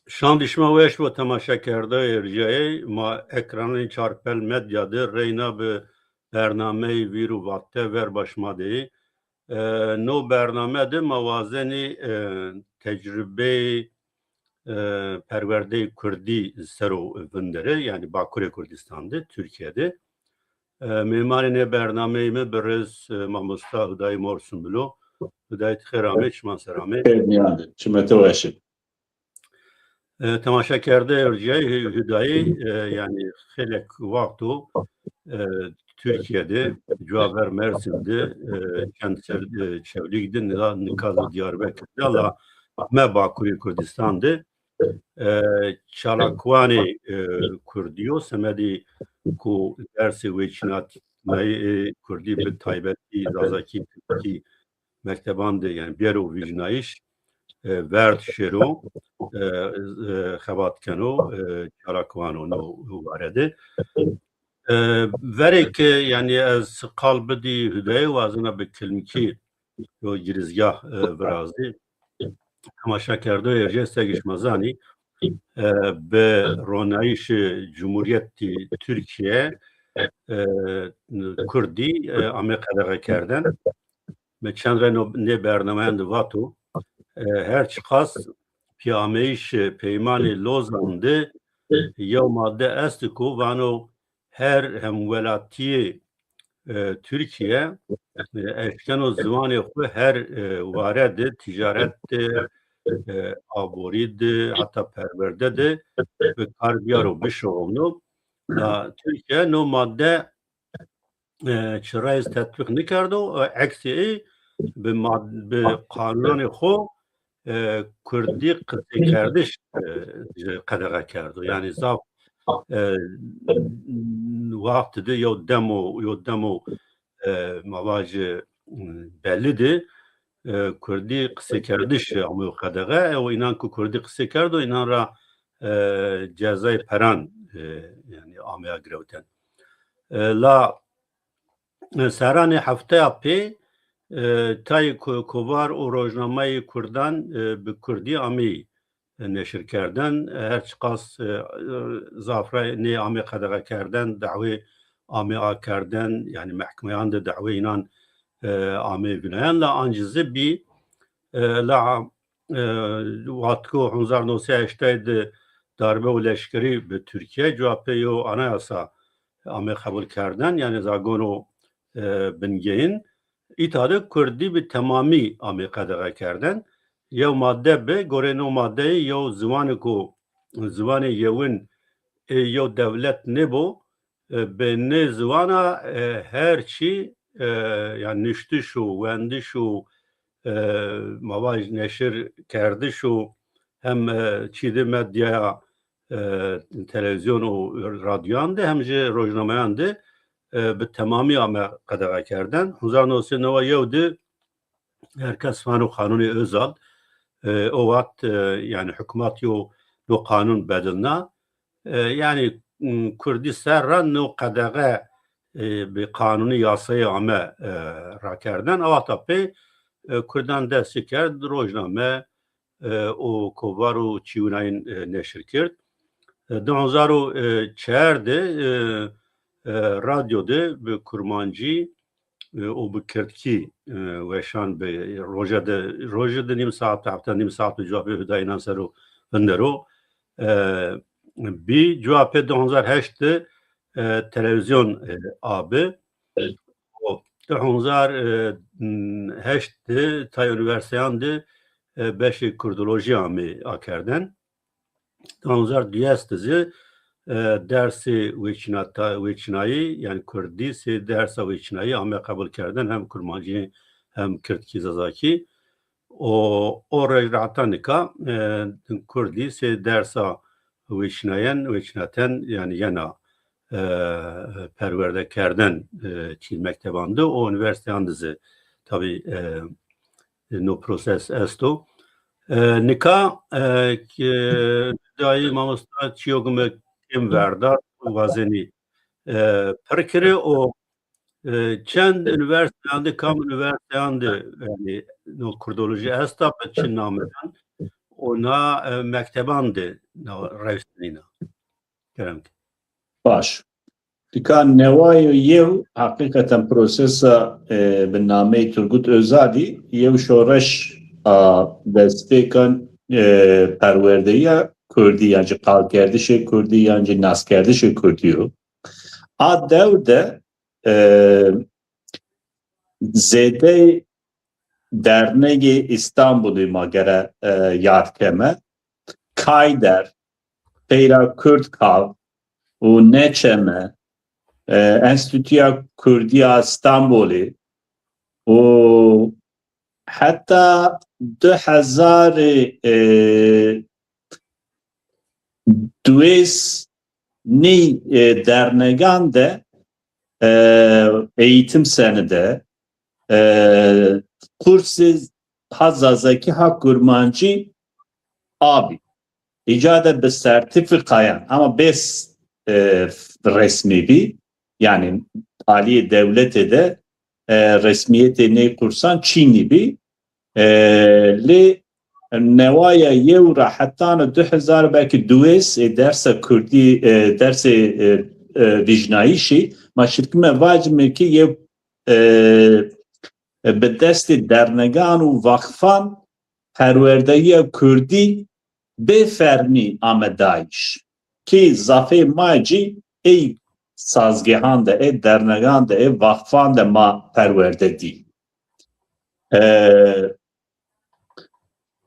Şandişma weş ve temaşa kerde erceğe ma ekranın çarpel medyadı reyna be bername-i VîR Û VATE ver başmadeyi. No bername de mavazeni tecrubeyê perwedeyê Kurdî sero vindere yani Bakurê Kurdistan'da Türkiye'de. Mimarine bername-i me berez mamosta Hüdayi Morsun bilo. Hüdayi txerame çman serame. Yani çimete weşim. Temaşa kerde erceğe Hüdayi yani xelek vaktu Türkiye'de Caver Mersin'de kentsel çevrelikde Nikazı Diyarbakır'da la me Bakurê Kurdistan'da çalakvani Kurdiyo semedi ku dersi veçinat Kurdî bi taybetî zazakî Türkî mektebandı yani bero vijnayış verd şero xebatkeno çalakvano no varede verek yani az kalbidi hüdayi vazına bir kelmeki o girizgah birazdi temaşa kerdo erce segiş mazani be ronayış Cumhuriyeti Türkiye Kurdî Amerika'da kerden ve çendre ne bernamend vatu her çıkas piyameyiş peymani Lozan'dı ya madde estiku vano her hemvelatiye Türkiye eşken o zamanı xwe her varede ticarette aboride hatta perverde de ve karbiyaro bişovnu da Türkiye no madde çirayız tetbik nikardo eksi be kanunani xo Kurdî qıtı kardeş qedağa kardo yani zaf vakti yo demo mavacı bellidir. Kurdî qise kardiş ama qedağa o inan ku Kurdî qise kardo inan ra cezayı peran yani amaya girevten. La serani haftaya pê tayê kovar û rojnamayê Kurdan bi Kurdî amî neşir kerden her çıkas zafra ne amê qedağa kerden dawê amê kerden yani mehkemeyan de dawê inan amê binayan la ancizi bî la watku 1908 de darbe û leşkerî bi Türkiye cevapê yo anayasa amê qebul kerden yani zagono bingehîn İtadı Kurdî bi temamî amê qedağa kerden yew madde be gorên o maddeyê yew zimanê ku zimanê yewin yew devlet nebû bi nê zivana her çî yani niştiş û wendiş û mavaj neşir kerdiş û hem çîdî medyaya televizyon û radyoyan de hem jî rojnamayan de bi temamî amê qedağa kerden 1909 yew de herkes fano kanuni özal o wat yani hükümet yo no kanun bedilna yani Kurdî serran no qedağa bi kanuni yasayı ame rakerden avata pê Kurdan destî kerd rojname o kovar û çîwinayên neşir kir 2004 de radyoda bi kurmancî o bi Tirkî weşan bi roja de nîm saat hafta nîm saat cevabê Hüdayinan sero vindero bî cevapê 2008 de televizyon abi 2008 de ta üniversiteyan de beşê kurdoloji amê akerden 2010 dersi veçinayî yani Kurdî sê dersa veçinayî amê qebul kerden hem kurmancî hem Kurdî zazakî o rejrata nika Kurdî sê dersa veçinaten yani yena perwerde kerden çî mektebandı o üniversiteyan dizi tabi no proses esto nika dayı mamosta çiyogume kim verda vazeni perkiri o çend üniversiteyande kam üniversiteyande yani no kurdoloji esta çin nameden ona mekteban de revstenîna. Kerem. باش Dikan nevayê yew hakikaten prosesa bi nameyê Turgut Özalî yew şoreş a destpêkan perwerdeyî Kurdî yan jî qalkerdişê Kurdî yan jî naskerdişê Kurdî yo. A dew de zêdeyê dernekê İstanbulê ma gere yad keme Kayder, Peyra Kurd Kav û Neçeme Enstitüya Kurdiya İstanbul'u o hatta 2002 ni dernegan de eğitim senede kursiz Hazzazaki Hak Kurmancı abi icade bir sertifikayan ama bez resmi bir yani Ali devlete de resmiyeti ne kursan Çinli bir li nevaya yevra hatta 2000 belki dues derse Kürdi derse vicnayişi maşirkime vacime ki yev be desti dernegan u vakfan perwerdeyê Kurdî bêfermî amedayîş ki zafê macî ey sazgehan de ey dernegan de ey vakfan de ma perwerde dî.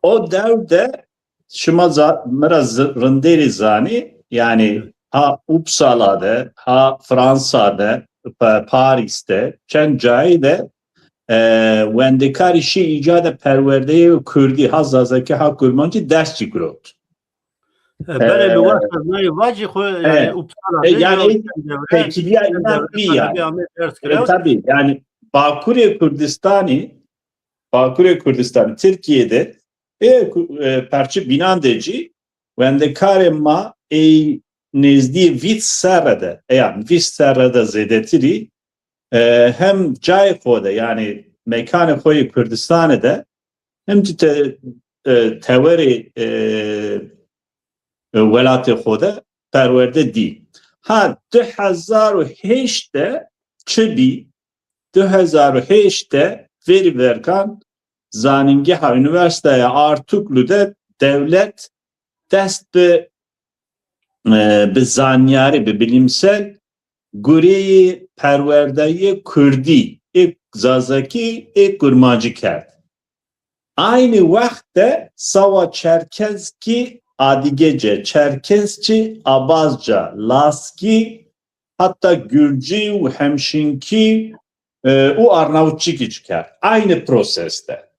O devde şuma mera rindêrî zanî yani ha Uppsala'da ha Fransa'da Paris'te çend cayî de wendekarî îcada perwerdeyê Kurdî Hazzazaki Hak Kurmancı ders çıkırot. Bele bi vacî xwe yani Uppsala'da yani tekiliya inan bir yani. Tabii yani Bakurê Kurdistan'ı Tirkiye'de parça binandeci wendekarê ma ey nezdî vît serrede yani vît serrede zêdetirî hem cay xwe yani mekanê xwe Kurdistan'ı de hem jî tewerê welatê xwe de perwerde dî. Ha 2008 de çi 2008 de veri verkan zanîngeha Üniversiteya Artuklu'da devlet dest bi zanyarî bi bilimsel gureyê perwerdeyê Kurdî ê zazakî ê kurmancı kerd. Aynı wextde sawa Çerkezkî Adigece, Çerkezçi, Abazca, Laski, hatta Gürcü, Hemşinki u Arnavutçik içker. Aynı proseste.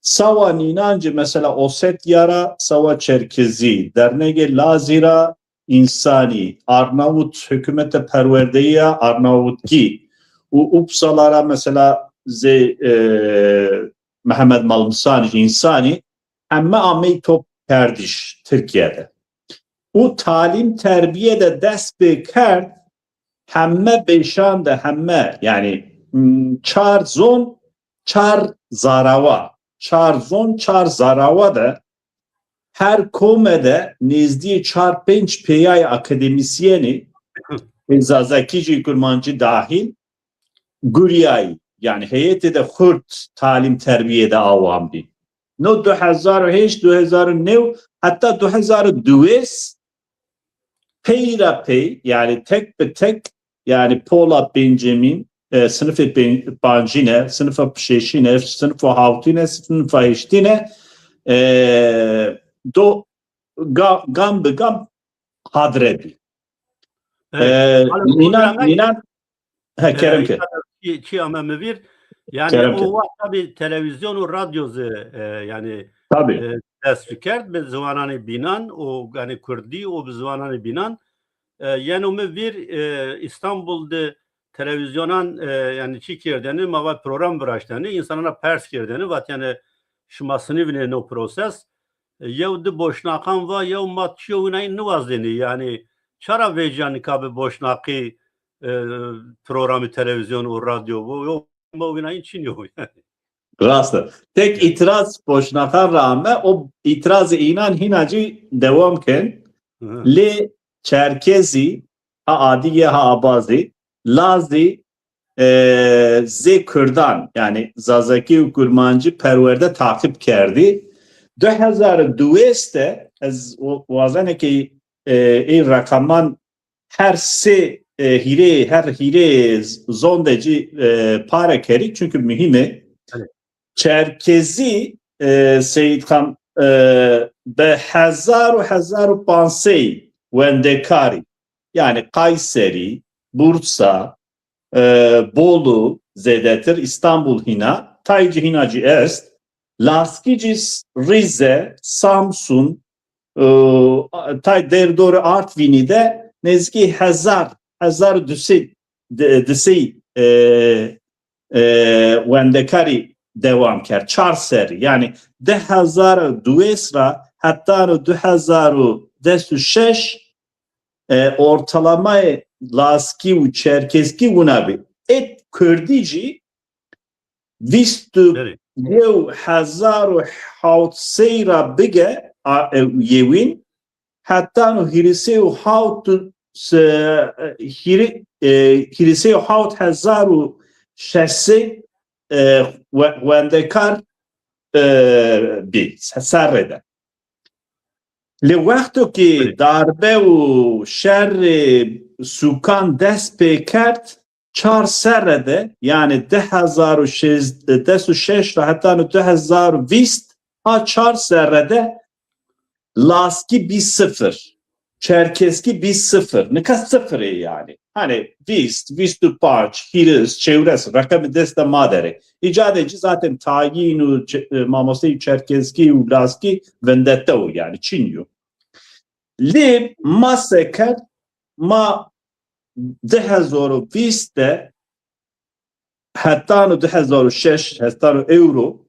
Sava Ninancı mesela Osetyara, Sava Çerkezi, Dernege Lazira, İnsani, Arnavut hükümete perwerdeye Arnavutki, u Uppsala'ra mesela Mehmet Malmsani, İnsani, emme amey top kardeş Türkiye'de. O talim terbiyede dest bekerd hemme beşan da hemme yani çar zon çar zarava çar zon çar zarava da her komede nezdi çar penç peyay akademisyeni Zazakici Kurmancı dahil Guryay yani heyeti de Kürt talim terbiyede avambi. No 2008 2009 hatta 2002 peyra pey yani tek be tek yani Pola Benjamin sınıfı Banjine sınıfı Pşeşine sınıfı Havtine sınıfı Heştine do gam be gam hadrebi. Ninan Kerem ki. Çi ama mevir yani o vakti bir televizyon o radyozu yani dest kerd be ziwananê bînan û yani Kurdî û bi ziwananê bînan yani o mevir İstanbul'da televizyonan yani çi kirdeni mava program bıraşteni insanlara pers kirdeni vat yani şumasını bile no proses yew di boşnakan va yew matçı oynayın nuvazdeni yani çara vecani kabe boşnakî programı televizyon o radyo bu yok oynayın Çin yok yani. Rastı. Tek itiraz boşnaka rağmen o itirazı inan hinacı devam ken li Çerkezi ha Adiye ha Abazi Lazi Z Kürdan yani Zazaki Kurmancı perwerde takip kerdi. 2002'de az vazane ki این rakamman her hire zondeci para keri çünkü mühimi Çerkezi Seyit Khan be 1500 wendekari yani Kayseri, Bursa, Bolu zedetir İstanbul hina taycı hinacı est Laskicis Rize, Samsun tay derdore Artvin'i de nezgi hazar düsey wendekari devam ker. 4 seri yani 2002 ra hatta 2016 ortalama Laski ve Çerkezki bunabi. Et Kürdici vistu yev 1700 ra bige yevin hatta hirisi u havt hirisi u havt 1600 wendekar bi serrede. Le vakto ki darbe u şer sukan dest pekert 4 serrede yani 2006 hatta 2020 ha 4 serrede Laski 1-0 Çerkezki 1-0 ne kadar 0 yani hani Vistu Parç Hiriz çevresi rakamı deste madere icadeci zaten tayin mamosey Çerkezki u Laski vendetta o yani Çinyo li maseker ma 2020 hatta 2006 hatta euro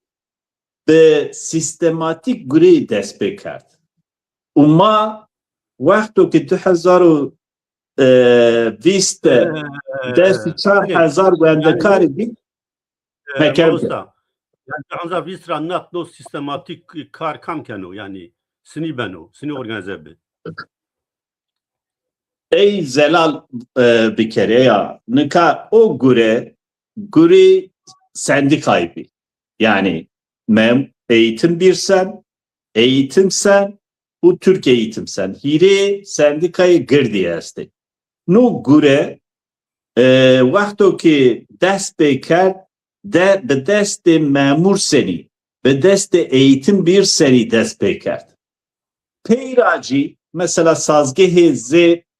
به سیستماتیک گری دست بکرد و ما وقتی که 2020 دست 4000 گندکاری دید مکرد yani 2020 را نقد سیستماتیک کار کم کنو yani sini beno sini organize bi ey zelal bir kere ya nika o guri sendikayı yani eğitim bir eğitim bu Türk eğitim sen hire sendikayı girdi este no gure vakto ki dest beker de be deste memur seni be deste eğitim bir seni dest beker peyracı mesela sazgehi z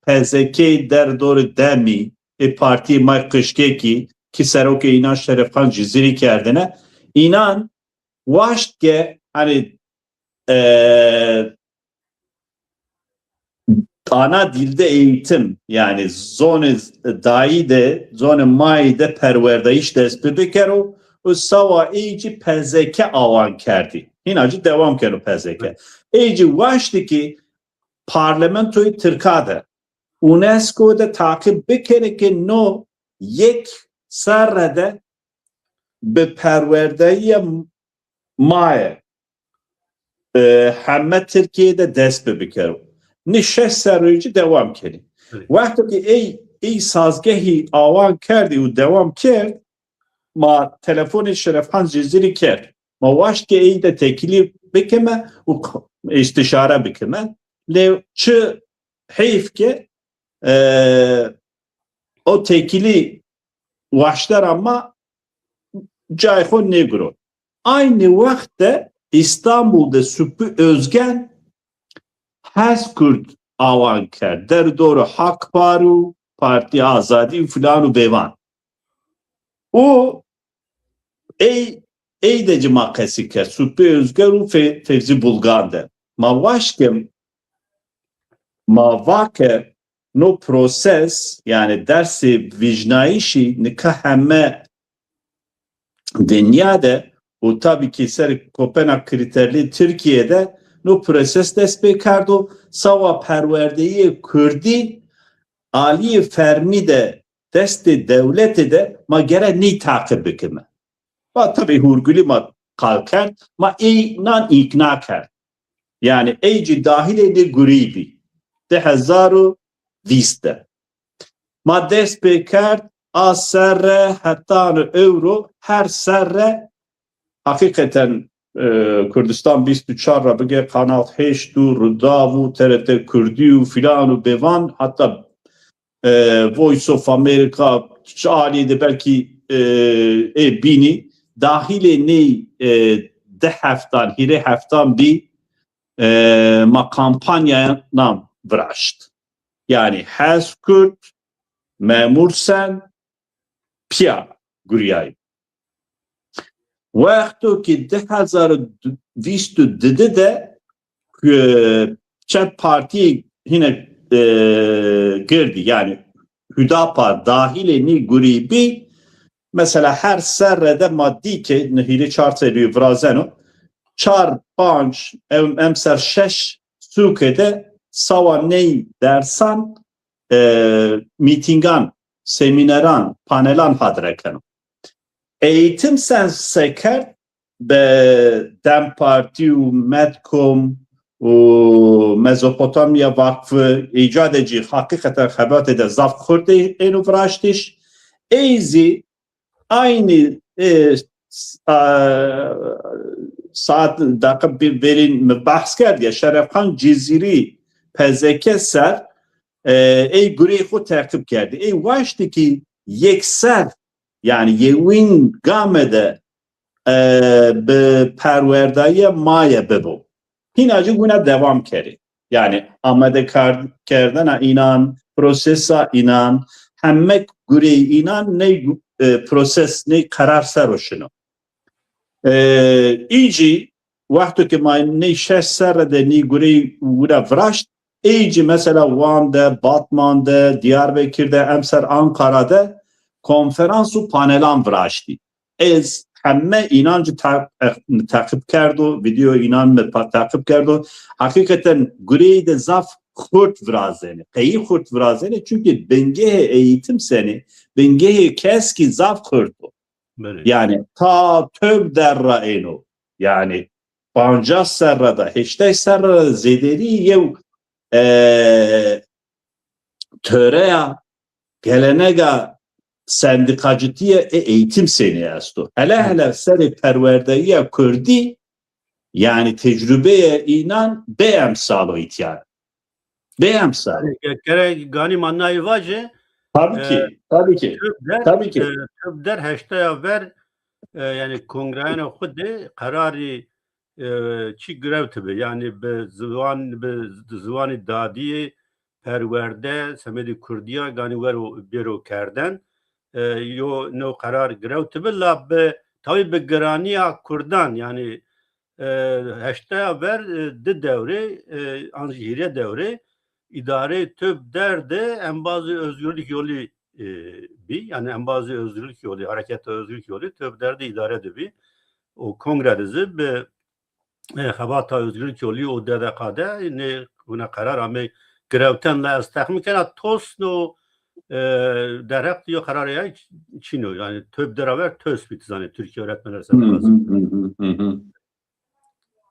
PZK der doğru demi parti markışkeki ki seroke inan şerefkan ciziri kerdine inan vaşt ki hani ana dilde eğitim yani zone dahi de zone mai de perwerdeyiş dest bikero o sava eyci PZK avan kerdi. Hinacı devam kero PZK. Eyci vaştı ki parlamentoyu Tirkîya'da UNESCO'da takip bikere ki no yek sarrede be perwerdeyi maye همه Türkiye'de dest bikero. Nişes serücü devam kedi. Vakti ki ey sazgehi avan kerdi u devam kerd ma telefoni şerefhan ciziri kerd. Ma vaşt ki ey de teklif bikeme u istişare bikeme le çı heyf ki o tekili vaştlar ama cayhon negro. Aynı vakte İstanbul'da Süpü Özgen Heskürt avan kerd. Der doğru Hak Paru, Parti Azadi filan bevan. O de cimakesi kerd. Süpü Özgen u Fevzi Bulgan'da. Ma vaşkem ma vake no proses yani dersi vicnaişi nikah hemme dünyada o tabii ki ser Kopenhag kriterli Türkiye'de no proses dest bekardo sava perwedeyê Kurdî aliyê fermî de destê devletê de ma gere nî takip bikime. و tabii hurguli ma kalker ma nan ikna kerd. Yani eyci dahil edi guribi. 2020 ma dest pê kerd a serre hetan euro her serre hakikaten Kurdistan 24 ra bige Kanal 8 û Rudav û TRT Kurdî û filan û bevan hatta Voice of America aliyede belki bini dahil ney de heftan hire heftan bir ma kampanya nam vraşt. Yani hez Kürt memur sen pia guriyay. Vaktu ki 2022 de Çet Parti yine girdi. Yani Hüdapar dahileni grubi mesela her serrede maddi ki nehiri çarteliyor vrazeno 4-5 emser 6 sukede sava ney dersan mitingan, semineran, panelan hadreken. Eğitim sen seker be Dem Parti u Medkom u Mezopotamya Vakfı icat edici hakikaten haber eder zaf Kurdî enu vraştiş. Eyzi aynı saat dakika bir verin bahs kerdi ya Şerefkan Ciziri pezeke ser ey guri xu terkip kerdi. Ey vaştı ki yekser yani yewin gamede be perwedeyê maye bebo. Hinacı buna devam keri. Yani amade kerdana inan, prosesa inan, hemmek guri inan ne proses ne karar seroşunu. İyici vakti ki ne şeş serrede ne guri buna vraşt, iyici mesela Van'da, Batman'da, Diyarbakır'da, Emser Ankara'da konferansu panelan vraştı. Ez همه inancı takip kerdo, video inan takip kerdo. Hakikaten Gurey'de zaf Kurt vrazeni, Kayı Kurt vrazeni çünkü bengehe eğitim seni, bengehe keski zaf Kurt'u. Yani ta töb derra eno, yani Bancas serrada, heştey serrada zederi yev töreya gelenega sendikacıtiye eğitim seni asto. Hele seri perwedeyê Kurdî yani tecrubeye inan be emsalo itiyar. Be emsalo. Kere gani manayı vaje. Tabii ki. Tüb der heştaya ver yani kongreyene xudi kararı çi grev tibi yani be zıvanı dadiye perwerde semedi Kurdiya gani ver biro kerden yo no karar grev tibi la be tabi be geraniya Kurdan yani heştaya ver de devre anjire devre idare tüb derde en bazı özgürlük yolu bir yani en bazı özgürlük yolu hareket özgürlük yolu tüb derde idare de bir o kongrede be xebata özgürlük yolu o dedekade ne buna karar ama grevten la estahmi kana tosno derhak diyor karar ya Çin'o yani tüb deraver töz bitizane Türkiye öğretmenler sendikası.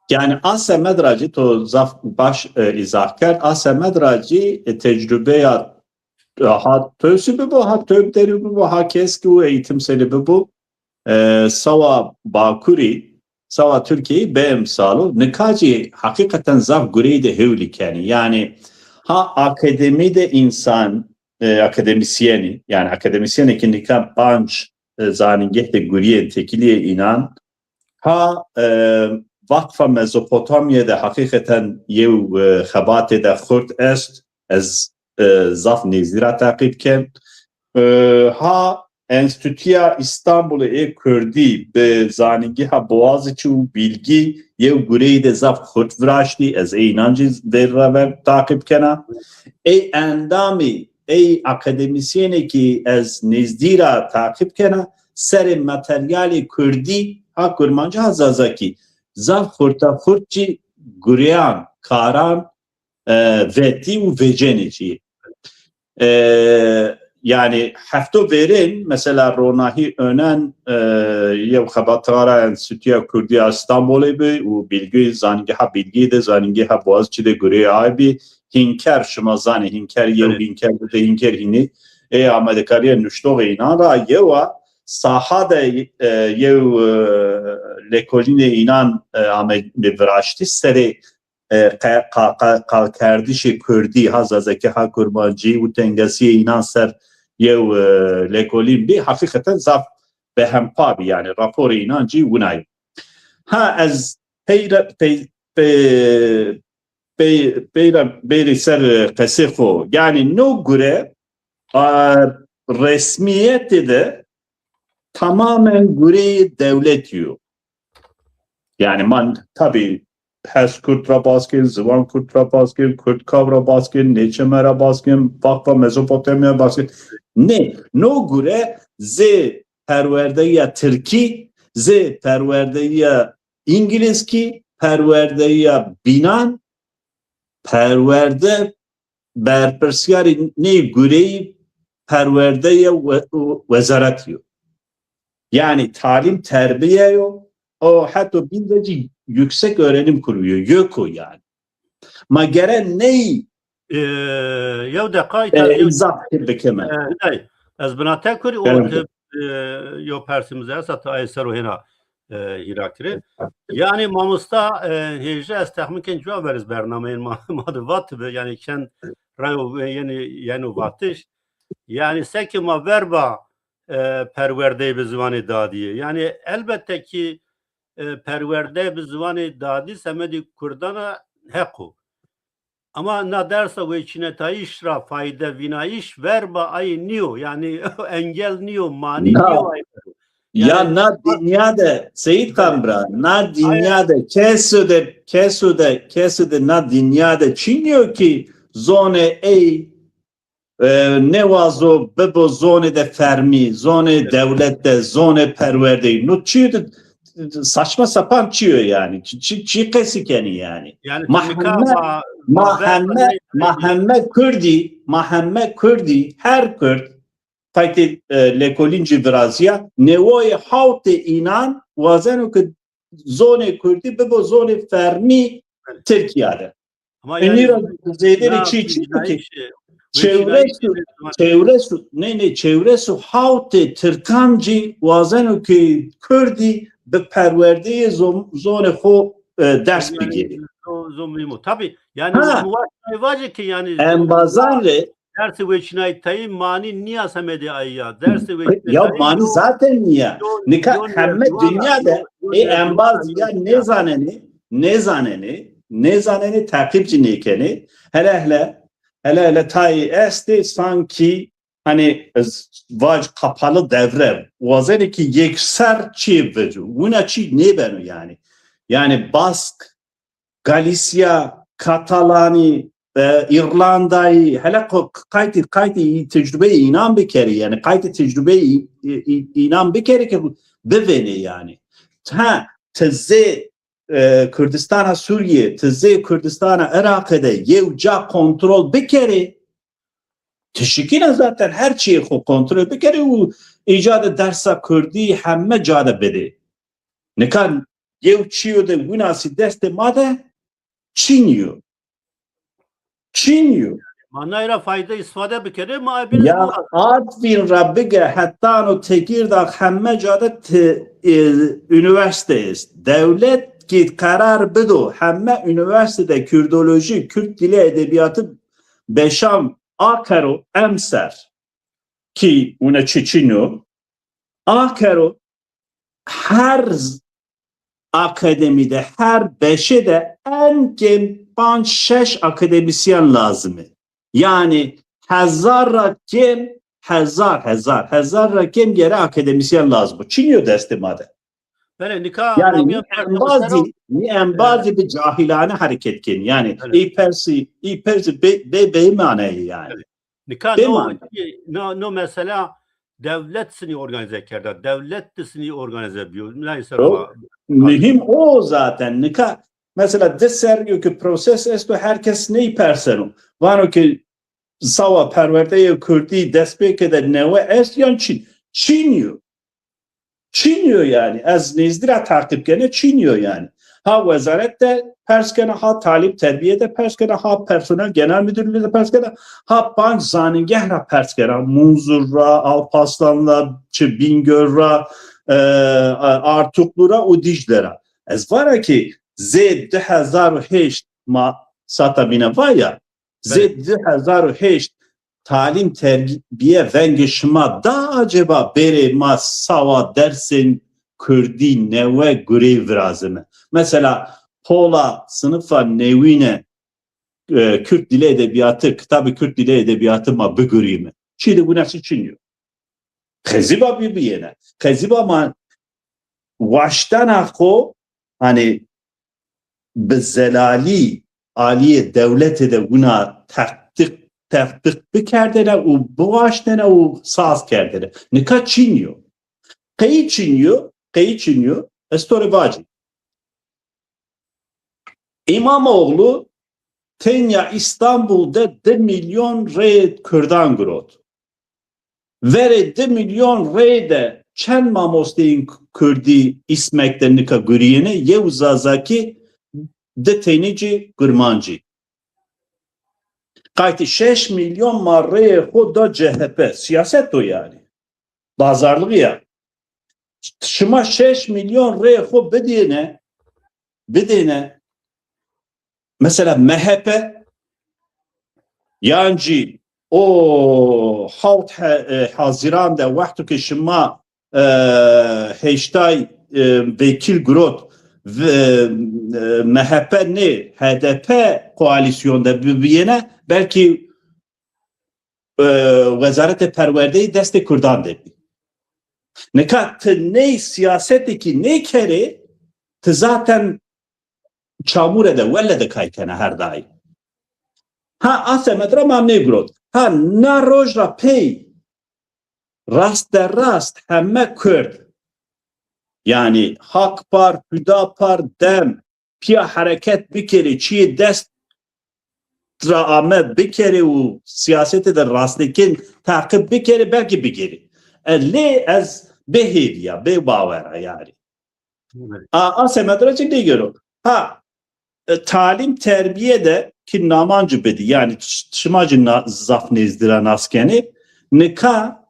Yani Asya Medraci to zaf baş izah kerd Asya Medraci tecrübeya ha tösü bu ha töb deri bu ha keski o eğitim seni bu sava Bakuri sava Türkiye be emsalu nikaci hakikaten zaf gureyde hevlikeni yani ha akademide insan akademisyeni yani akademisyeni ki nikah banç zaningeh de guriye tekiliye inan ha Vakfa Mezopotamya'da hakikaten yev xebatê de Kurt est ez zaf nezîra takip kem ha Enstitüya İstanbul'e Kurdî be zanîngeha Boğaziçi û bilgi yev gureyê de zaf Kurt vraştî ez inancı beraber takip kena endamî akademisyene ki ez nezdîra takip kena serê materyalê Kurdî ha kurmancı hazazaki zaf Kurta Kurtçi Guriyan Karan veti u veceneci yani hafto verin mesela ronahi önen yev xebatara Enstitüya Kurdî İstanbul'e bi û bilgi zanîngeha bilgi de zanîngeha Boğaziçi'de göre abi hinker şıma zanî hinker yev hinker de hinker hini amadekariye nuştoğu inan ra yeva sahada yev lekoline inan amedivraşti seri kardişi Kurdî hazazeki ha kurmancı û tengesiye inan ser yew lekolîn bê hakikaten zaf behempa bî yani raporê inancî winayê. Ha ez bêrî ser qesê xwe yani no gure resmiyetê de tamamen gurê devlet yo. Yani man tabii Hez Kurtra baskın, Zivan Kurtra baskın, Kürt Kavra baskın, Neçemera baskın, Vakfa Mezopotamya baskın. Ne? No göre z perwedeyê Tirkî, z perwedeyê İngiliz ki, perwedeyê binan, perwerde berpersyarı ne göre perwedeyê vezaret yo. Yani talim terbiye yo. O hatta bindeci yüksek öğrenim kuruyor. YÖKO yani. Magere neyi? Yev dekayta İzah bekeme. Ez bina te kuri o yo persimize esat ayser o hena hirakiri. Yani mamusta hece estahmiken cevap veriz bernameyin madı vat yani ken rayo yeni vatış. Yani seki ma verba perwerdeyê bi ziwanê dadî. Yani elbette ki perwerde bi ziwanê dadî semedî Kurdana heko. Ama na dersa ve çinetayîş ra fayda vinayîş verba ay niyo. Yani engel niyo mani niyo ay. Ya na dünyada Seyit Kamra na dünyada kesude na dünyada çiniyor ki zone ey ne vazo bebo zone de fermi, zone devlette, zone perverde. No çiğdi saçma sapan çiğiyor yani. Çiğkesikeni yani. Yani Muhammed Kurdî her Kürt kayıt lekolinci vrazya nevoye havte inan vazenu ki zone Kurdî bebo zone fermi Tirkîya'da. Ama yani zeyleri çiğ ki çevresu havte Türkancı vazenu ki Kurdî be perwerdeyê zone xo ders bigiri. Tabii yani muvaşşayvacı ki yani embazanre dersi ve çinaytayı mani niye semedi ayya dersi ve ya mani zaten niye nika hemme dünyada embaz ya ne zaneni takipçi nekeni hele tay esti sanki hani vac kapalı devre vazeni ki yekser çi vecu buna çi ne benu yani Bask Galicia Katalani İrlanda'yı hele kaydı tecrübeye inan bir kere yani kaydı tecrübeye inan bir kere ki beveni yani teze Kürdistan'a Suriye teze Kürdistan'a Irak'da yevca kontrol bir kere teşkil zaten her şeyi kontrol bir kere o icadı dersa Kürdi hemme cade bedi nekan yev çiyo de günası deste made Çinyo. Manayra fayda istifade bir kere muabil. Ya Artvin Rabbige hatta o Tekirdağ hemme cadet üniversiteyiz. Devlet ki karar bido hemme üniversitede Kürdoloji, Kürt dili edebiyatı beşam akaro emser ki una Çiçino akaro her akademide her beşe de en gem 5 akademisyen lazım. Yani hazar rakem gere akademisyen lazım. Çinyo destemade. Böyle nikah yani embazi bir cahilane hareket ken. Yani iyi persi be manayı yani. Nikah no mesela devlet seni organize kerda. Devlet de seni organize ediyor. Neyse mühim o zaten. Mesela deser ki proses esto herkes neyi personu. Var ki sawa perwerdeyê Kurdî dest pê kede newe est yan çiğniyor yani. Ez nezdira takip gene çiğniyor yani. Ha vezaret de pers gene, ha talim terbiye de pers gene, ha personel genel müdürlüğü de pers gene, ha bank zaningeh ra pers gene, Munzurra, Alparslan'la, Bingöl'ra, Artuklu'ra, o Dicle'ra. Ez var ki Z 2008 ma sata bine vaya, Z 2008 talim terbiye vengişma da acaba bere ma sava dersin Kurdî neve görev razime. Mesela Pola sınıfa nevine Kürt dili edebiyatı, kitabı Kürt dili edebiyatı ma bigirimi. Çiğde bu nasıl çiniyor? Keziba birbirine. Keziba ma vaştan akı hani bizelali aliye devlete de buna teftik bikerdene u buvaştene u saz kerdene. Nika çiniyor. Kayı çiniyor. Estore vacı. İmamoğlu Tenya İstanbul'da 1 milyon rey Kürdan grot. Vere 1 milyon rey de çen mamosteyin Kurdî ismekten nika güriyene yevzazaki de tenici gırmancı. Kayti 6 milyon marreye huda CHP. Siyaset o yani. Bazarlığı ya. Şıma 6 milyon rey hu bedene mesela MHP yancı o halt Haziran'da vakti ki şıma heştay vekil grot ve MHP ne HDP koalisyonda birbirine belki Vezaret-i Perwedeyi destek Kurdan dedi. Ne kat ne siyasetteki ne kere zaten çamur ede velle de kaykana her daim. Ha asemedra mam ne grot. Ha na rojra pey rast der rast hemme Kürt. Yani Hakpar, Hüdapar, Dem piya hareket bir kere çiğ dest drame bir kere o siyasete de rastlekin takip bir kere belki bir kere. Le az behavior, be bavera yani. Asemedra için ne görüyor? Ha talim terbiye de ki namancı bedi yani şımacı zaf nezdiren askeni nika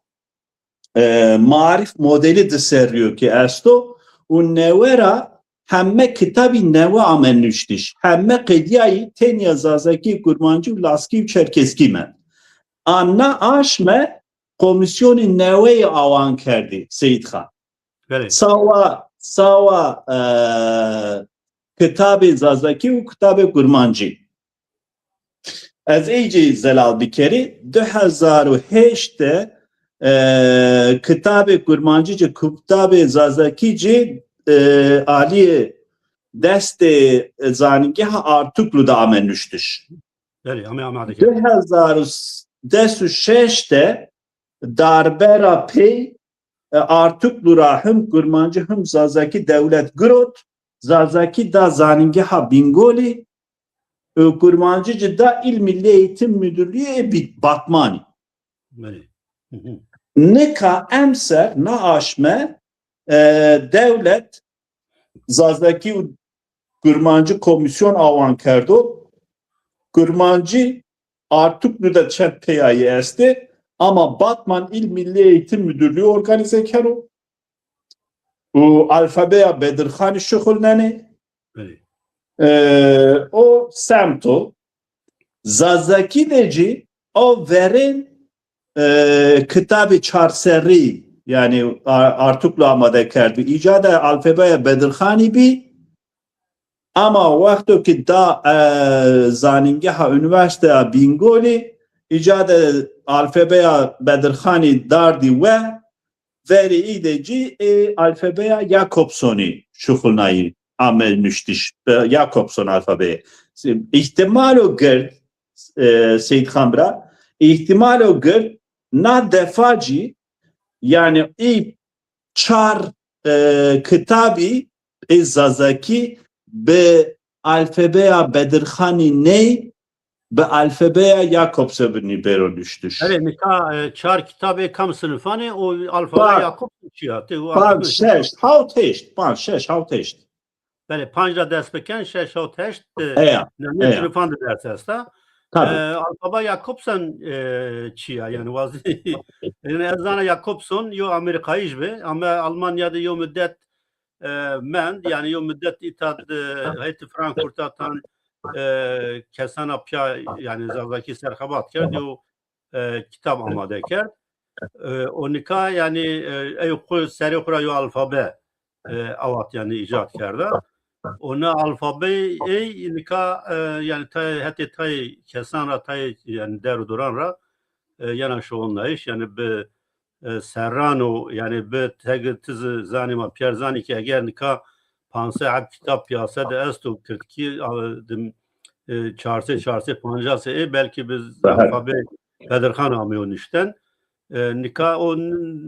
marif modeli dısarıyor ki esto o nevera hemme kitabı neve amenüştiş hemme qediyayı ten yazazaki kurmancı laski çerkeski men anna aşme komisyonu neveyi avan kerdi Seyit Khan. Evet. Sawa kitabı zazaki u kitabı kurmancı. Az iyice zelal bir kere 2008'te kitabı kurmancıcı kitabı zazakici Ali deste zaningah Artuklu'da amenüştüş. 2006'te darbera pey Artuklu'ra hım kurmancı hım zazaki devlet grot zazaki da zaningah Bingoli kurmancıcı da İl Milli Eğitim Müdürlüğü bit Batmani. Nika emser na aşme devlet zazdaki kurmancı komisyon avan kerdo kurmancı Artuklu'da çepeyayı esti ama Batman İl Milli Eğitim Müdürlüğü organize kero o alfabeya Bedirxani şıkılneni o semto zazaki deci o verin kitabı çarseri yani Artuklu amade kerdi icada alfabeye Bedirxani bi ama vakti ki da zaningah üniversite Bingoli icada alfabeye Bedirxani dardi ve veri ideci alfabeye Jakobsoni şukulnayı amel nüştiş Jakobson alfabeye ihtimal o gır Seyit Khamra ihtimal o gır na defacı yani çar kitabı zazaki be alfabeya Bedirxani ne به alfabeya Jakobs'a bero düştüş. Evet, nika çar kitabı kam sınıfanı o alfabe Jakobson çiya. Pan şeş, havteşt, pan şeş, havteşt. Bele panjra dest beken şeş o teşt Ne sınıfanı ders esta. Alfabe Jakobson çiya yani vazi. Yani ezana Jakobson yo Amerikayış be ama Almanya'da yo müddet men yani yo müddet itad heyeti Frankfurt'tan kesana pya yani zavaki serhabat kerdi o kitap amade kerd. Onika yani ey seri yo alfabe avat yani icat kerdi. Ona alfabe ey nika yani heti tay kesana tay yani deru duran ra yana şu onunla iş yani be serrano yani be tegtiz zanima pierzani ki eğer nika panse ab kitap piyasa da estu Kürtki çarşı pancası belki biz alfabe Bedirhan amıyorsun işten nika on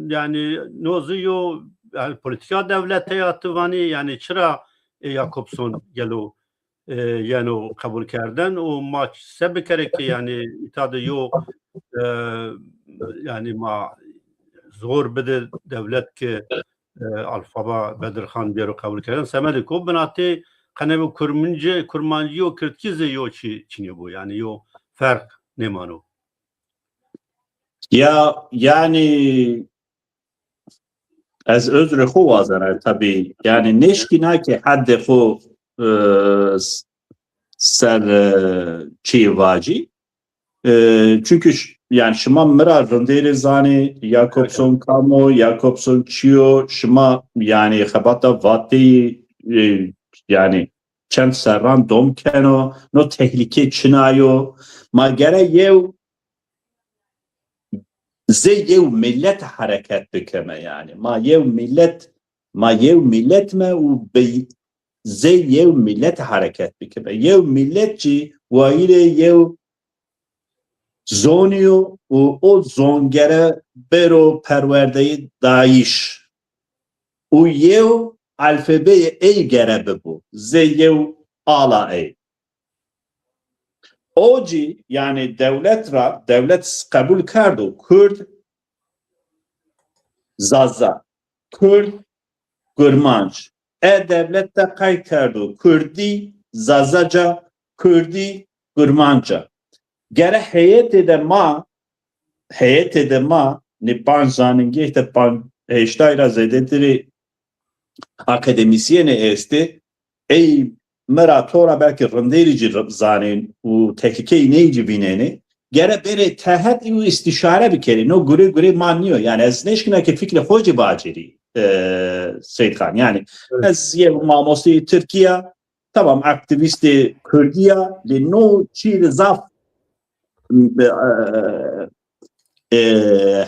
yani nozuyo yani politika devlete yatıvani yani çıra Jakobson gelo yani o kabul kerden o maç sebebi kerek yani itadı yo yani ma zor bede devlet ki alfaba Bedirhan biyero kabul kerden semedi ko benati kanebu kurmancı o Kürtkize yo çini bu yani yo fark ne manu ya yani az özrü xu vazana tabii yani neşkina ki hadde xu ser çi vaci çünkü yani şıma mıra rınderi zani Jakobson kamo Jakobson çiyo şıma yani xabata vate yani çent serran dom keno no tehlike çinayo ma gere yev yev millet hareket bikeme yani ma yev millet me u yev millet hareket bikeme yev milletçi vaile yev zoniyo o zongere bero perwedeyê dayiş u yew alfabeyê ey gerebe bu yew ala ey oci yani devlet kabul kardo Kurd zaza Kurd gurmanç devlet de kay kardo Kurdî zazaca Kurdî gurmanca gere heyet de ma ne pan zaningeh de pan heştayra zedetiri akademisyene este ey meratora belki rınderici zanin u tekikeyi neyci bineni gere bere tehet u istişare bir kere no gure manıyor yani ez neşkine ki fikri hoci baceri Seyit Khan yani ez ye mamosi Tirkîya tamam aktivisti Kurdîya le no çir zaf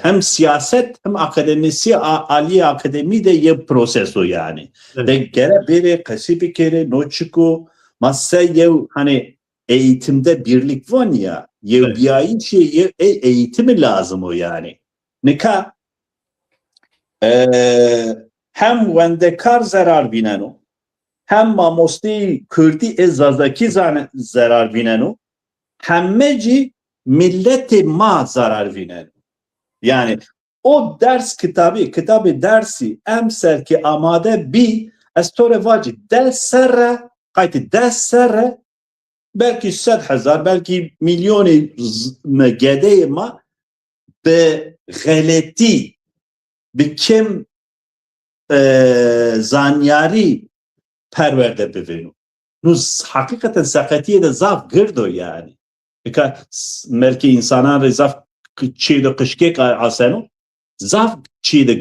hem siyaset hem akademisi Ali Akademi de ye proseso yani. De gere biri kasi bir kere no çıku masaya hani eğitimde birlik var ya bir şey eğitimi lazım o yani. Nika hem vendekar zarar bineno hem mamosti Kürdi ezazaki zarar bineno hemmeci milleti ma zarar vinen. Yani o ders kitabı dersi emser ki amade bi estore vaci ders serre belki 100,000 belki milyoni gedeye ma be galeti bi kim zanyari perverde bivinu. Nuz hakikaten sakatiye de zaf girdo yani. Melki insanlar zaf çiğde kışkek asenu zaf çiğde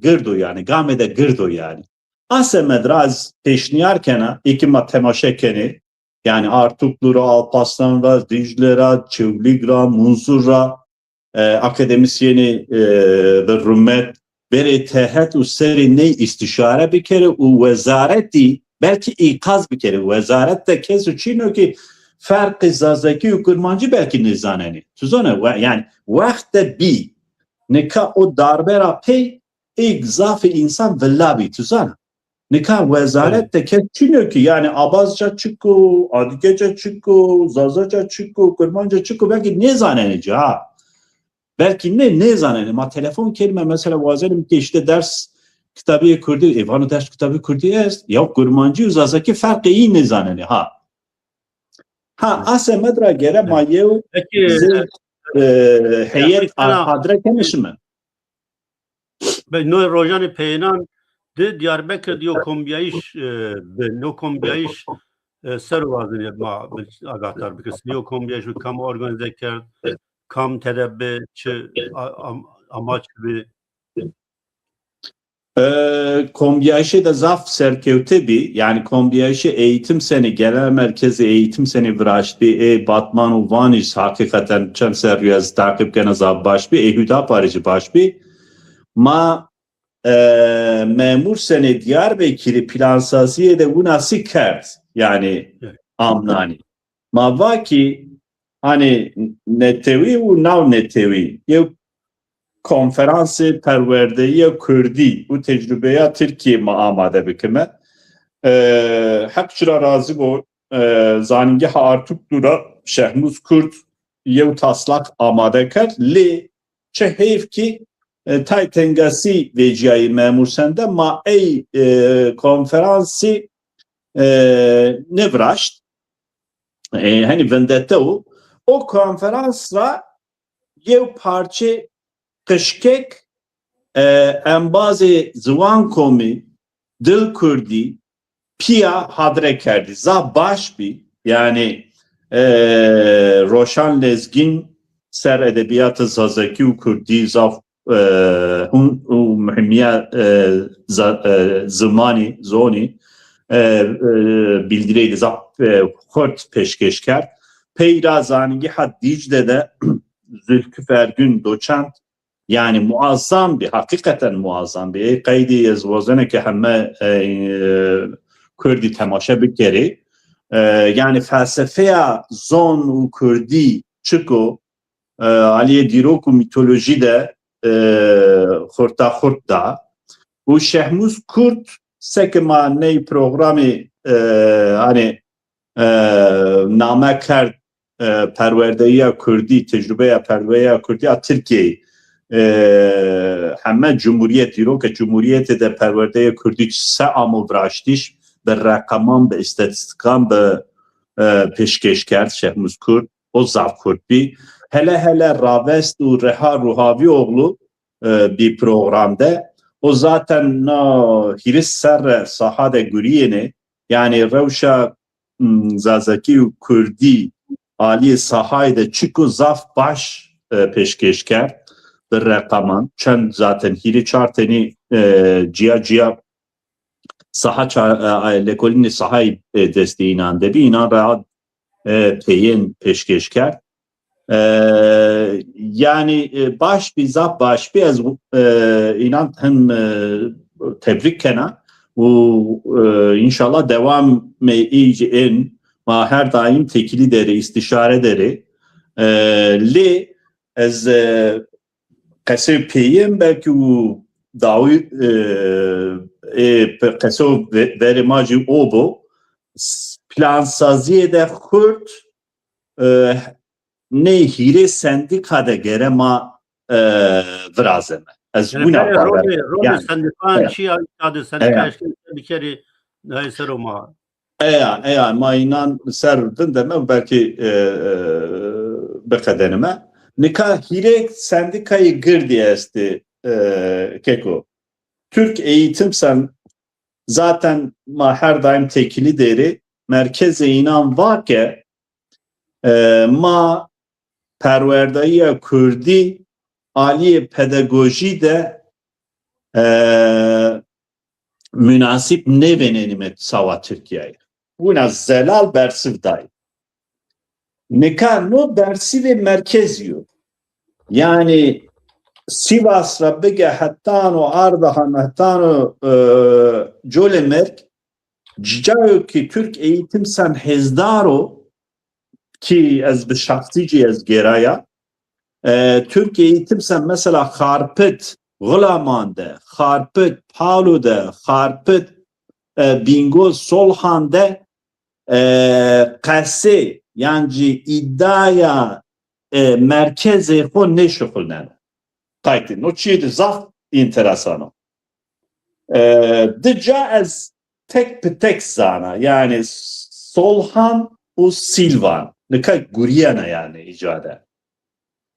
girdo yani gamede girdo yani ase medraz peşniyarkena iki matemaşekeni yani Artuklu'ra Alparslan'ra Dicle'ra Çevlig'ra Munzur'ra akademisyeni ve Rummet beri tehet useri ne istişare bir kere u vezareti belki ikaz bir kere vezarette kesu çino ki farkı zazaki u kurmancı belki nizaneni. Tuzona yani vakte bi neka o darbera pey ilk zafi insan vellabi tuzana. Nika vezaret de keçiniyor ki yani Abazca çıkı, Adıgece çıkı, Zazaca çıkı, Kurmanca çıkı belki ne zannedici ha? Belki ne zannedici? Ma telefon kelime mesela vazelim ki işte ders kitabı Kurdî, evanı ders kitabı Kurdî est. Ya Kurmancı Zazaki farkı iyi ne zannedici ha? Ha ase medra gere ma yev Peki heyet adre kemiş mi? No rojani peynan de Diyarbakır diyor kombiyayiş no kombiyayiş ser vazini ma agatar bikis niyo kombiyayiş kam organize kerd kam tedebbe çi amaç gibi Kombiyayşe de zaf serkevte bir yani kombiyayşe eğitim seni genel merkezi eğitim seni vraşti Batman Vaniş hakikaten çen seriyaz takip gene zaf baş bir hüda parıcı baş bir ma memur seni Diyarbakır'ı plansasiye de bu nasıl kert yani amnani ma vaki hani netevi u nav netevi konferansı perwedeyê Kurdî û tecrubeyê Tirkîya me amade bikime. Hek çira razı bu zanîngeha Artuklu'da Şehmuz Kurt yew taslak amade kir lê çi hêv ki tay tengasî vêciyayê memûr sende ma ey konferansî nevraşt hani vendette o konferansla yew parçe Kışkek embazê ziwan komî dil Kurdî piya hadre kerdi. Za baş bî yani roşan lezgin ser edebiyatı Zazaki û Kurdî zaf hûn û mühimmiya zimanî zonî bildireydi zaf Kurt peşkeşker peyra zanîgeha Dicle'de Zülküfergün doçent yani muazzam bir hakikaten muazzam bir kaydı yazvazene ki hemme Kurdî temaşa bikeri yani felsefeya zon u Kurdî çıko aliye dirok u mitoloji de xurta bu Şehmuz Kurt sekma ney programı hani name kerd perwedeyê Kurdî tecrubeyê perwedeyê Kurdî a Tirkîya hemme Cumhuriyet Dîroka Cumhuriyetê de perwedeyê Kurdî se amovraştîş bi rekaman bi îstatistikan bi pêşkêş kerd Şehmuz Kurt o zaf Kurdî hele ravest û Reha Ruhavîoğlu bir programda o zaten hiris ser saha de guriyene yani rewşa Zazaki û Kurdî aliyê sahayê de çiko zaf baş pêşkêş kerd bi rekaman çend zaten hîrê çar tenî ciya saha lekolînê sahayê destê înan de bî înan rahat peyên pêşkêş kerd yani baş bir zaf baş bir ez inan hem tebrik kena و inşallah devam iyice en ma her daim tekili deri istişare deri li ez kese peyim belki u davi kese verimacı obo plansaziye de Kürt ne hire sendikada gere ma vrazeme ez buna rol sendikan çi adı sendika bir kere neyse Roma eğer ma inan serdin deme belki bekedenime nika hire sendikayı gır diye esti keko Türk eğitim sen zaten ma her daim tekili deri merkeze inan var ki ma perwedeyê Kurdî aliyê pedagojî de münasip nevenenime sava Tirkiyayê. Buna zelal bersiv dayı. Nika no bersiv merkez yok. Yani Sivas'ra bige hattano Ardahan hattano Colemerk cicayo ki Türk eğitim sen hezdaro ki ez bi şahsici ez geraya Türk eğitim sen mesela Harpet Gulaman'da, Harpet Palu'da, Harpet bingo solhande qase yani iddiaya merkezi xo neşxulnene. Qaytı. No çiydi zaf interesano. Dica ez tek zana yani Solhan u Silvan. Ne kadar guriyana yani icada.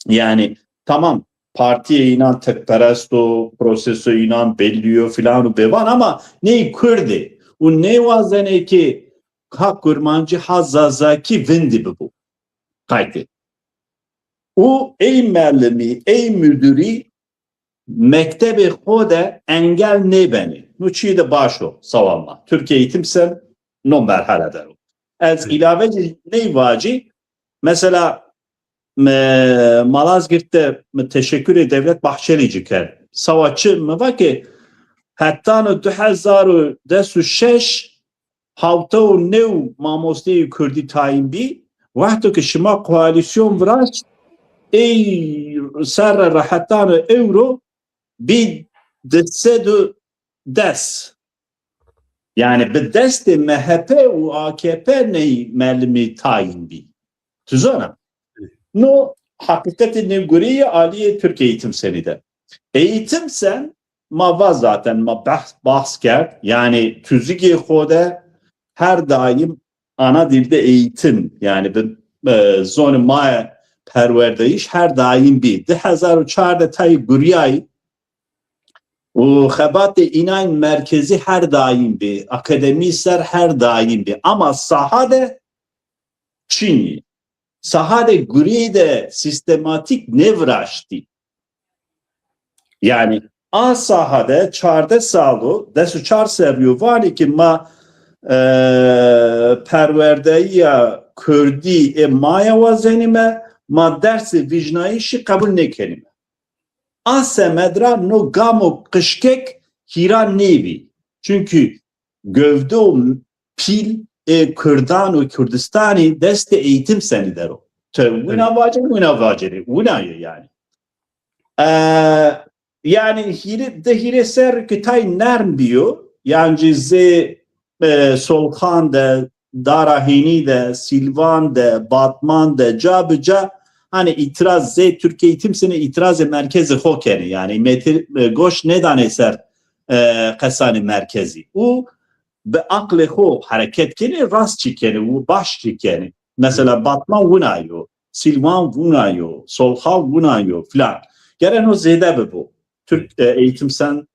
Yani tamam partiye inan tekperest o proseso inan belliyor filan bevan ama neyi Kurdî? O ne vazene ki hak kurmancı hazazaki vindi bu. Kaydı. O ey mellimi, ey müdürü mektebi xode engel ne beni? Nu çiğ de başo savunma. Türkiye eğitimsel no merhaledir. Az ilave ne vaci? Mesela Malazgirt'te teşekkür devlet Bahçeli ciker. Savaşçı mı var ki hatta 2016 havta o nev mamosteyi Kurdî tayin bi vakti ki şima koalisyon vraç ey ser rahattan euro bir desedu des. Yani bir deste MHP ve AKP neyi melmi tayin bi. Tuzana. No hakikati nevguriye aliye Türkiye eğitim senide. Eğitim sen ma zaten ma bahs kert. Yani tüzüge xode her daim ana dilde eğitim. Yani bir zonu ma perwedeyiş her daim bir. 2004'de tay guriyay o xebat inayn merkezi her daim bir. Akademi ser her daim bir. Ama sahada Çin'i. Sahada guride sistematik nevraştı. Yani a sahada çarda sağlı desu çar seviyor var ki ma perwedeyê Kurdî maya vazenime ma dersi vicnayişi kabul nekenime. A semedra no gamo kışkek hira nevi. Çünkü gövde o pil Kürdan ve Kürdistan'ı deste eğitim senidir o. Vina vaceri. Yani. Yani hire ser kitay nerm biyo. Yani Solhan de, Darahini de, Silvan de, Batman de, Cabıca hani itiraz Türkiye eğitim seni itiraz merkezi hokeni. Yani goş neden eser kasani merkezi. O به عقل خو حرکت کنی راست چی کنی و باش چی کنی مثلا باتمان ونایو سیلوان ونایو سولخا ونایو فلان گرن o zede bu Türk eğitim sen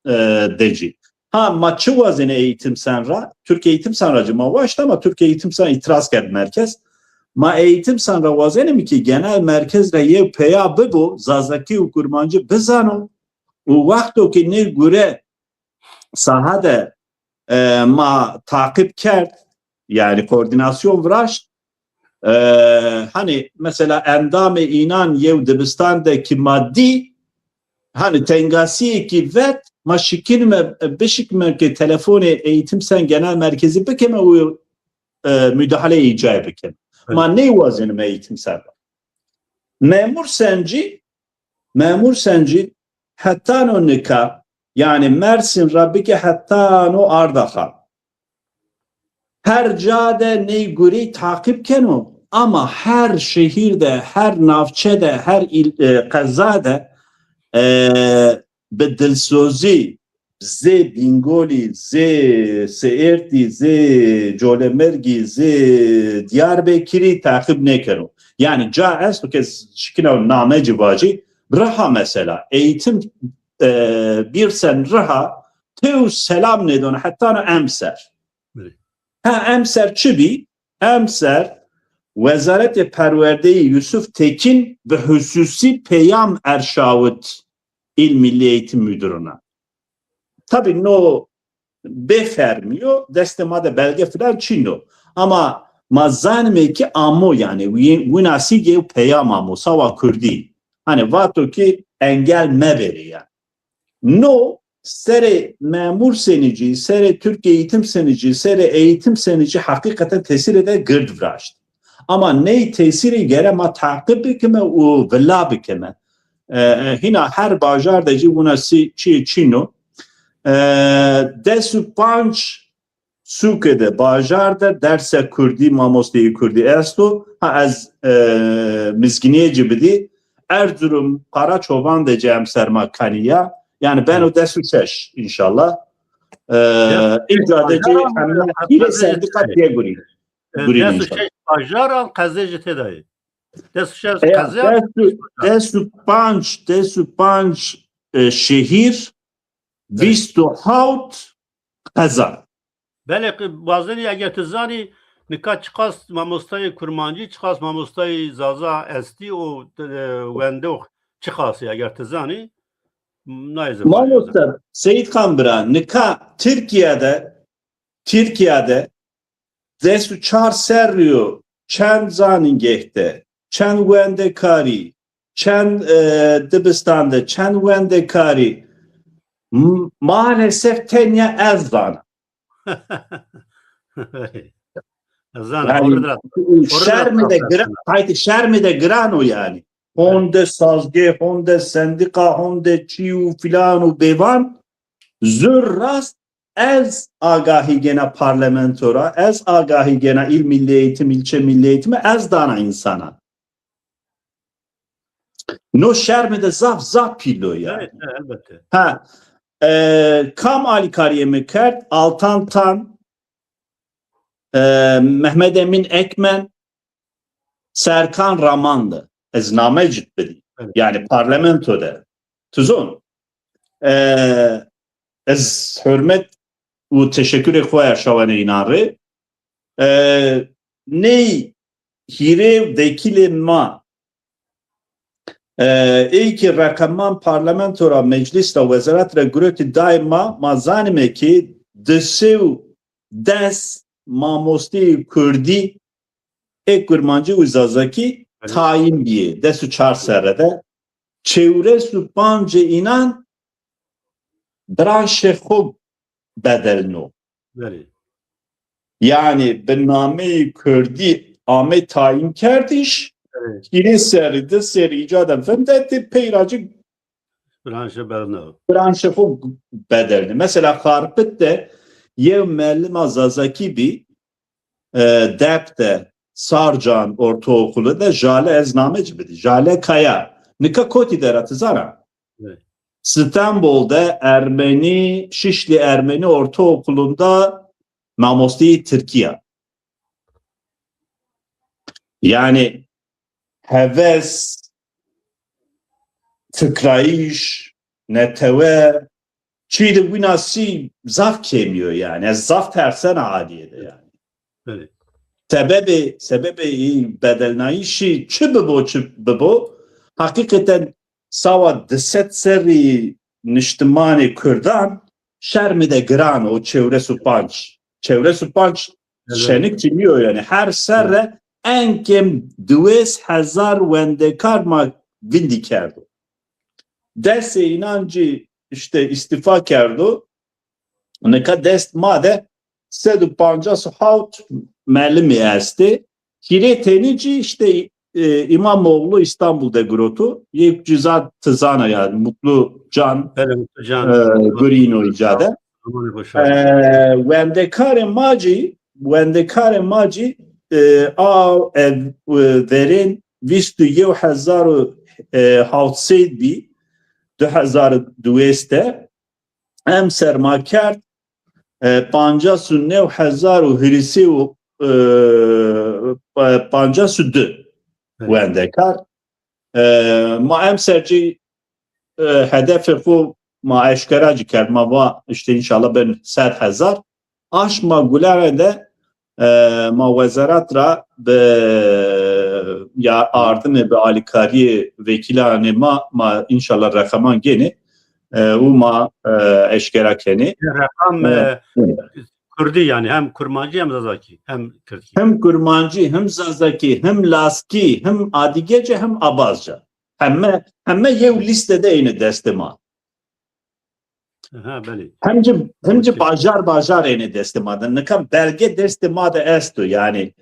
deci ha maçı vazine eğitim sen ra Türkiye eğitim sen racı ma başta ama Türkiye eğitim sen itiraz ked merkez ma eğitim sen ra vazine mi ki genel merkez re yev peya bu zazaki u kurmancı bizano o vakto ki ne göre sahada ma takip kert yani koordinasyon vraş hani mesela endame inan yev dibistandaki maddi hani tengasi ki vet ma şikilme beşikme ki telefonu eğitim sen genel merkezi bekeme o müdahale icabı bekeme ma ne vazinime eğitim sen memur senci hatta no nika yani Mersin Rabbike hatta no Ardahan. Her cade neyguri takip kenu ama her şehirde, her navçede, her kazada bedelsözi ze Bingoli, ze Seerti, ze Colemergi, ze Diyarbakır'ı takip ne kenu. Yani caiz o kez şikina name civacı raha mesela eğitim bir sen raha tev selam nedon hatta emser. Ha emser çibi emser Vezaret Perwedeyê Yusuf Tekin ve hususi peyam erşavut İl Milli Eğitim Müdürü'ne. Tabii no befermiyor destemada belge filan çino ama mazanime ki amo yani vinasi gev peyam amo sava Kurdî. Hani vato ki engel meberi yani. No, sere memur senici, sere Türkiye eğitim senici, sere eğitim senici hakikaten tesir eder gırdvraştı. Ama ne tesiri gere ma takip bikeme u villa bikeme. Hina her bajardacı buna çino. Desu panç Sûkede bajarda derse Kurdî mamosteyê Kurdî esto ha ez mizginiyê cibidî Erzurum Karaçoban de cem serma kaniya yani ben o desu şeş inşallah İcadeci hemme ile sendika diye gurî Desu şeş bajar an qezê jî tê desu şeş qezê desu panç şehir vistu haut qeza belê bazıları eger tu zanî nika çıkas mamostayê kurmancî çıkas mamostayê zaza estî û wende û çıkas eger tu zanî nayê Mamosta Seyit Kambira nika Tirkîya'da desu çar serriyo çend zaningehte çend wendekari çend dibistanda çend wendekari maalesef tenya ez zana şermi de grano yani honde sazge honde sendika honde çiu filanu bevan zür rast ez agahi gene parlamentora ez agahi gene il milli eğitim ilçe milli eğitimi ez dana insana no şermi de zaf pilo yani evet, elbette kam alikariye mekert altan tan Mehmet Emin Ekmen Serkan Raman'dı. Ez namecid bedi. Evet. Yani parlamentoda. Tuzun. Ez hürmet ve teşekkür ekvaya şavane inarı. Ney hire vekili ma ey ki rakamman parlamentora meclista vezarat regüreti daima mazanime ki desev des mamosteyê Kurdî ê kurmancî û zazakî tayin bîye desu çar serede çewresu pancê înan branşê xwe bedelno yani bi nameyê Kurdî amê tayin kerdiş kirê serî di serî îcaden fendetê peyracî branşê xwe bedelno mesela Xarpıt de yev mellima zazakî bî depte Sarcan Ortaokulu da Jale eznameci bidi. Jale Kaya. Nika koti deratı zara. İstanbul'da Şişli Ermeni Ortaokulu'nda Mamosti Tirkîya. Yani heves, tıkrayış, neteve, çiğde bu nasıl zaf kemiyor yani. Zaf tersen adiyede yani. Evet. Sebebi bedelnayişi çi bibo hakikaten sava deset seri niştimani Kürdan şermi de gran o çevre su panç şenik çimiyor yani her serre enkem 2,000 wendekar ma vindi kerdo dese inancı işte istifa kerdo neka dest made sedu pancas haut mellimi esti. Hire tenici işte İmamoğlu İstanbul'da grotu. Yek cüzat tızana yani Mutlu Can Grino icade. Wendekare maci a verin vistu yev hazaru havtseyd bi 2002 em sermakar Pancasu nev hazaru hirisi pancasu dü wendekar ma em serci hedefi bu ma eşkeracı kerma va işte inşallah ben 100,000 aşma gulare de ma vezarat ra be ya ardım be alikari vekilane ma inşallah rakaman gene uma eşkera keni rakam Kurdî yani hem kurmancı hem zazaki hem Kurdî hem kurmancı hem zazaki hem laski hem adigece hem abazca hemme yev listede aynı destema hemce bajar aynı destemada ne kam belge destemada esto yani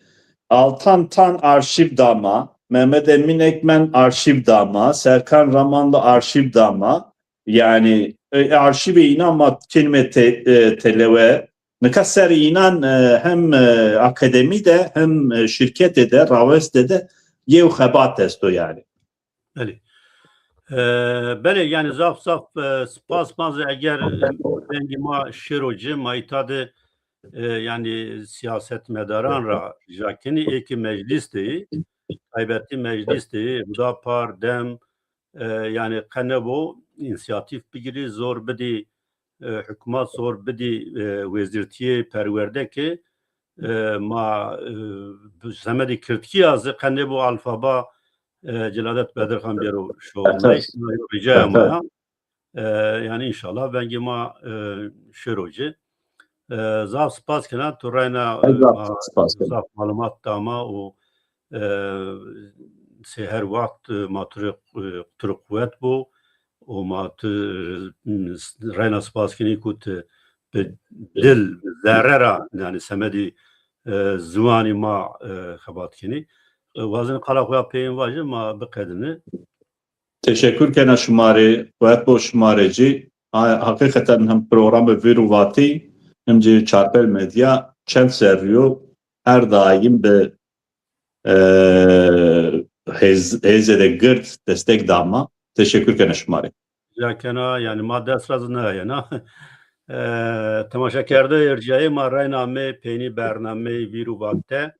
Altan Tan arşiv dama Mehmet Emin Ekmen arşiv dama Serkan Ramanlı arşiv dama yani arşive inanma kelime televe Nika ser inan hem akademi de hem şirket de raveste de yev xebat esto yani. Beli. Beli yani zaf spas mazı eğer bengi ma şiroci maitadı yani siyaset medaran ra jakini eki meclis deyi kaybetti meclis deyi bu da par dem yani kanebo inisiyatif bigiri zor bedi hükümet zor bedi vezirtiye perwerde ki ma zemedi Tirkîya zı kanebo alfaba Celadet Bedirhan Bero şovnay rica maya yani inşallah ben gima şiroci zaf spas kena turayna zaf malumat dama o her vakt matırık kuvvet bu o mat rayna spas keni kut dil zerrera yani semedi zuvani ma xabat keni vazın kala peyin vajı ma bıkadını Teşekkür kena şumare ve bu şumareci hakikaten hem programı VîR Û VATE hem de çarpel medya çend seriyor her daim bir hezede gırt destek dama. Teşekkür kena şumare. Ya kena yani madde esrazına yana temaşa kerde ircai ma rayname peyni bername VîR Û VATE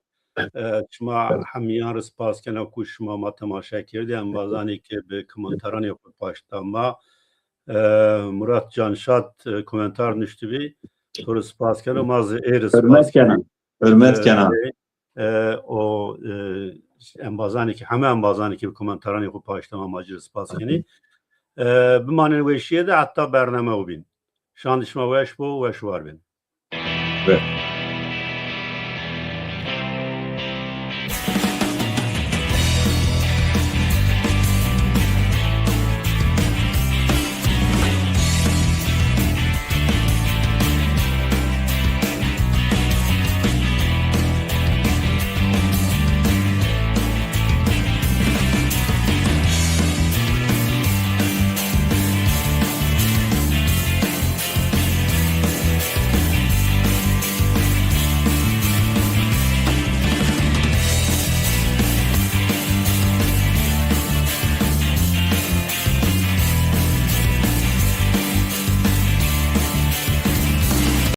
شما همیان سپاس کنم که شما ما تماشا کردیم بازانی که به کامنتارانی پاشتا ما مراد جانشاد komentar nüştübi soru spas کنم az Hürmet kenan. Hürmet kenan. O en bazani ki hemen bazani ki komentarani ku pاشتا ما ماجر سپاس کنی به معنی وشیه ده حتی برنامه او بین شاندشما وش بو وش وار بین